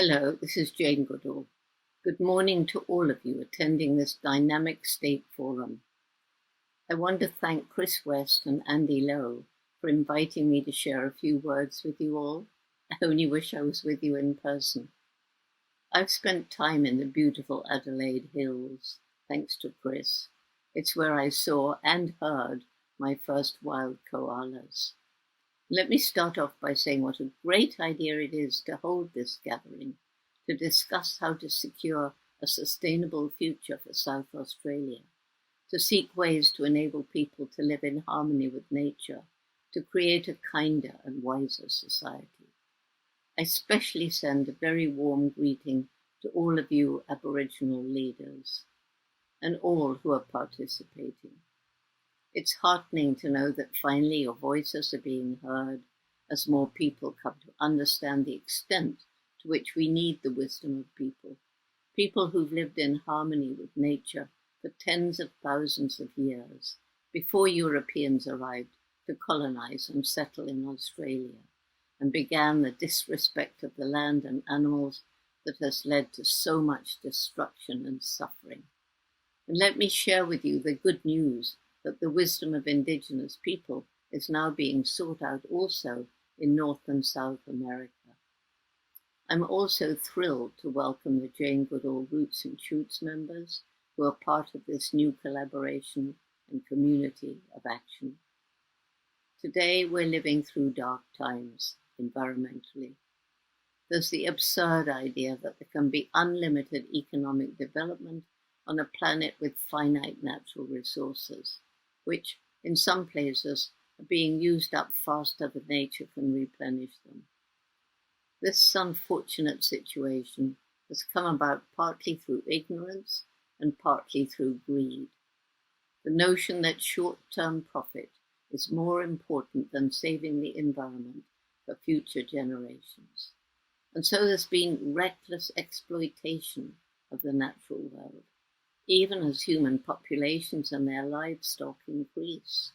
Hello, this is Jane Goodall. Good morning to all of you attending this dynamic state forum. I want to thank Chris West and Andy Lowe for inviting me to share a few words with you all. I only wish I was with you in person. I've spent time in the beautiful Adelaide Hills, thanks to Chris. It's where I saw and heard my first wild koalas. Let me start off by saying what a great idea it is to hold this gathering, to discuss how to secure a sustainable future for South Australia, to seek ways to enable people to live in harmony with nature, to create a kinder and wiser society. I especially send a very warm greeting to all of you Aboriginal leaders and all who are participating. It's heartening to know that finally your voices are being heard as more people come to understand the extent to which we need the wisdom of people who've lived in harmony with nature for tens of thousands of years before Europeans arrived to colonize and settle in Australia and began the disrespect of the land and animals that has led to so much destruction and suffering. And let me share with you the good news that the wisdom of Indigenous people is now being sought out also in North and South America. I'm also thrilled to welcome the Jane Goodall Roots and Shoots members who are part of this new collaboration and community of action. Today we're living through dark times environmentally. There's the absurd idea that there can be unlimited economic development on a planet with finite natural resources, which in some places are being used up faster than nature can replenish them. This unfortunate situation has come about partly through ignorance and partly through greed. The notion that short-term profit is more important than saving the environment for future generations. And so there's been reckless exploitation of the natural world, even as human populations and their livestock increase.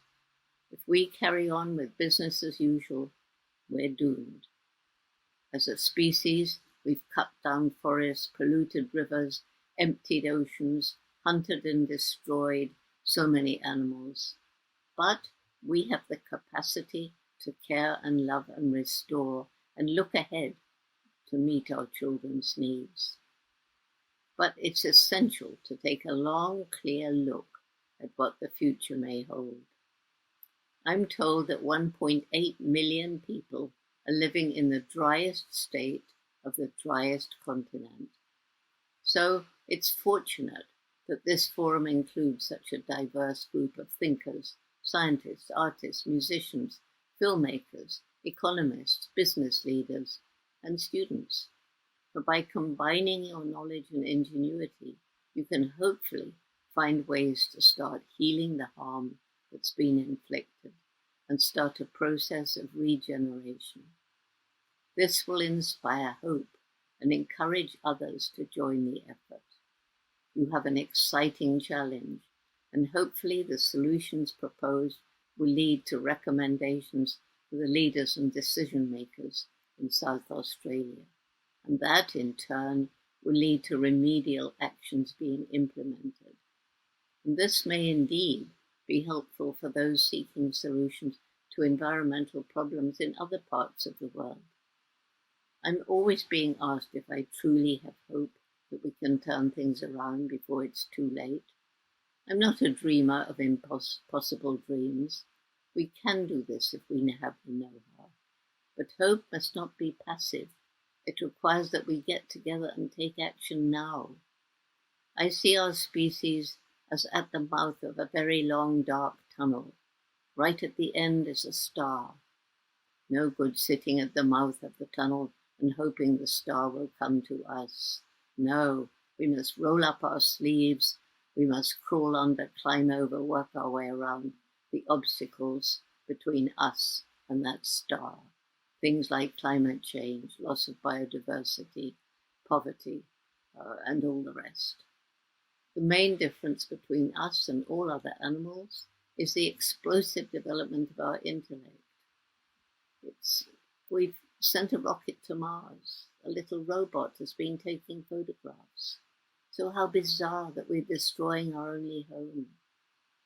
If we carry on with business as usual, we're doomed. As a species, we've cut down forests, polluted rivers, emptied oceans, hunted and destroyed so many animals. But we have the capacity to care and love and restore and look ahead to meet our children's needs. But it's essential to take a long, clear look at what the future may hold. I'm told that 1.8 million people are living in the driest state of the driest continent. So it's fortunate that this forum includes such a diverse group of thinkers, scientists, artists, musicians, filmmakers, economists, business leaders, and students. But by combining your knowledge and ingenuity, you can hopefully find ways to start healing the harm that's been inflicted and start a process of regeneration. This will inspire hope and encourage others to join the effort. You have an exciting challenge, and hopefully the solutions proposed will lead to recommendations for the leaders and decision makers in South Australia. And that in turn will lead to remedial actions being implemented. And this may indeed be helpful for those seeking solutions to environmental problems in other parts of the world. I'm always being asked if I truly have hope that we can turn things around before it's too late. I'm not a dreamer of impossible dreams. We can do this if we have the know-how. But hope must not be passive. It requires that we get together and take action now. I see our species as at the mouth of a very long, dark tunnel. Right at the end is a star. No good sitting at the mouth of the tunnel and hoping the star will come to us. No, we must roll up our sleeves. We must crawl under, climb over, work our way around the obstacles between us and that star. Things like climate change, loss of biodiversity, poverty, and all the rest. The main difference between us and all other animals is the explosive development of our intellect. We've sent a rocket to Mars, a little robot has been taking photographs. So how bizarre that we're destroying our only home.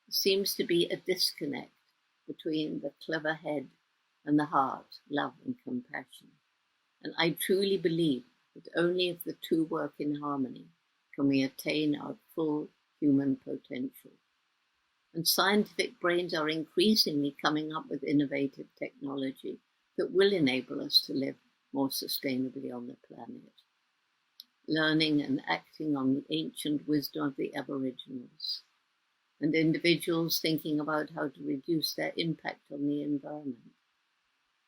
There seems to be a disconnect between the clever head and the heart, love and compassion. And I truly believe that only if the two work in harmony can we attain our full human potential. And scientific brains are increasingly coming up with innovative technology that will enable us to live more sustainably on the planet, learning and acting on the ancient wisdom of the Aboriginals, and individuals thinking about how to reduce their impact on the environment.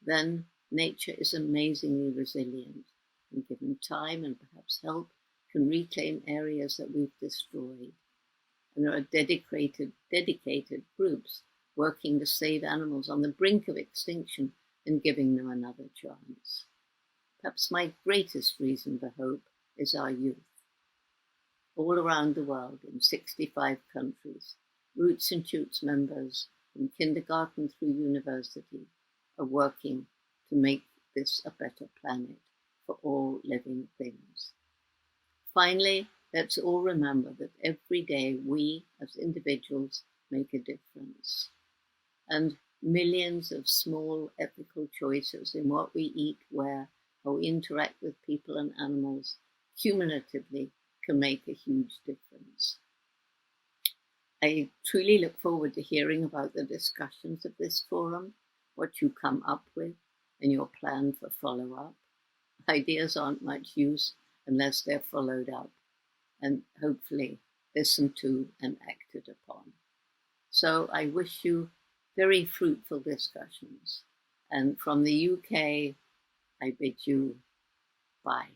Then nature is amazingly resilient, and given time and perhaps help, can reclaim areas that we've destroyed. And there are dedicated groups working to save animals on the brink of extinction and giving them another chance. Perhaps my greatest reason for hope is our youth. All around the world, in 65 countries, Roots and Shoots members from kindergarten through university are working to make this a better planet for all living things. Finally, let's all remember that every day we, as individuals, make a difference. And millions of small ethical choices in what we eat, where, how we interact with people and animals, cumulatively can make a huge difference. I truly look forward to hearing about the discussions of this forum, what you come up with, and your plan for follow-up. Ideas aren't much use unless they're followed up and hopefully listened to and acted upon. So I wish you very fruitful discussions. And from the UK, I bid you bye.